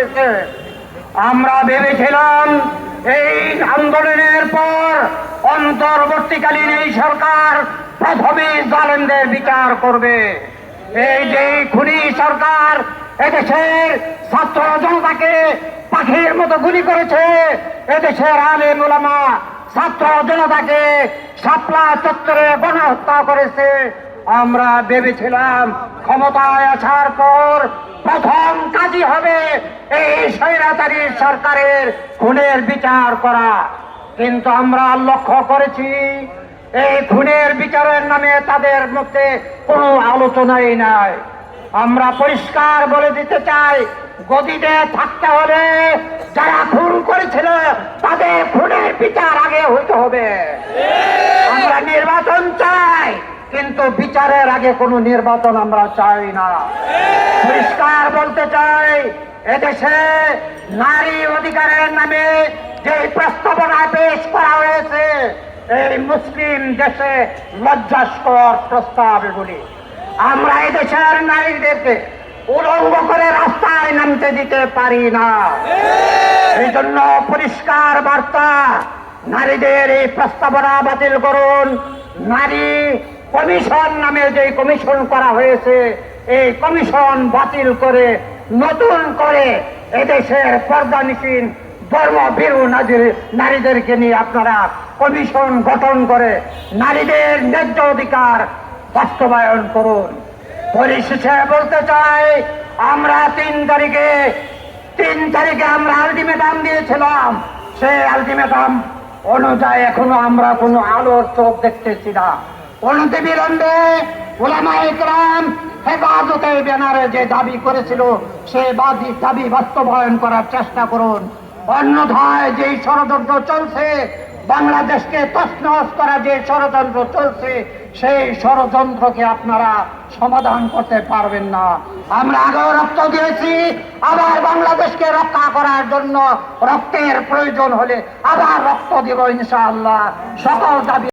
হয়েছে। আমরা ভেবেছিলাম এই আন্দোলনের পর অন্তর্বর্তীকালীন এই সরকার প্রথমে জালেমদের বিচার করবে। এই যে খুনি সরকার এদেশের ছাত্র জনতাকে পাখির মতো গুলি করেছে, এদেশের আলেম ওলামা ছাত্র জনতাকে শাপলা চত্বরে গণহত্যা করেছে, আমরা ভেবেছিলাম ক্ষমতায় আসার পর প্রথম কাজই হবে এই স্বৈরাচারী সরকারের খুনের বিচার করা। কিন্তু আমরা লক্ষ্য করেছি এই খুনের বিচারের নামে তাদের মধ্যে কোনো আলোচনাই নাই। আমরা পরিষ্কার বলে দিতে চাই, গদিতে থাকতে হলে যারা খুন করেছিল তাদের খুনের বিচার আগে হইতে হবে। আমরা নির্বাচন চাই, কিন্তু বিচারের আগে কোনো নির্বাচন আমরা চাই না। পরিষ্কার বলতে চাই, এদেশে নারী অধিকারের নামে যে প্রস্তাবনা পেশ করা হয়েছে, এই মুসলিম দেশে লজ্জাস্কর প্রস্তাব এগুলি। আমরা এদেশের নারীদেরকে উলঙ্গ করে রাস্তায় নামতে দিতে পারি না। এই জন্য পরিষ্কার বার্তা, নারীদের এই প্রস্তাবনা বাতিল করুন। নারী কমিশন নামে যে কমিশন করা হয়েছে, এই কমিশন বাতিল করে নতুন করে এদেশের পর্দানিসীন ধর্মভীরু নারীদেরকে নিয়ে আপনারা কমিশন গঠন করে নারীদের ন্যায্য অধিকার বাস্তবায়ন করুন। পরিশেষে বলতে চাই, আমরা 3 তারিখে আমরা আলটিমেটাম দিয়েছিলাম। সেই আলটিমেটাম অনুযায়ী এখনো আমরা কোনো আলোর চোখ দেখতেছি না। অনতিবিলম্বে উলামায়ে কেরাম হেফাজতের ব্যানারে যে দাবি করেছিল সেই দাবি বাস্তবায়ন করার চেষ্টা করুন। অন্যথায় যেই ষড়যন্ত্র চলছে, বাংলাদেশকে তছনছ করা যে ষড়যন্ত্র চলছে, সেই ষড়যন্ত্রকে আপনারা সমাধান করতে পারবেন না। আমরা আগেও রক্ত দিয়েছি, আবার বাংলাদেশকে রক্ষা করার জন্য রক্তের প্রয়োজন হলে আবার রক্ত দিব ইনশাআল্লাহ। সকল দাবি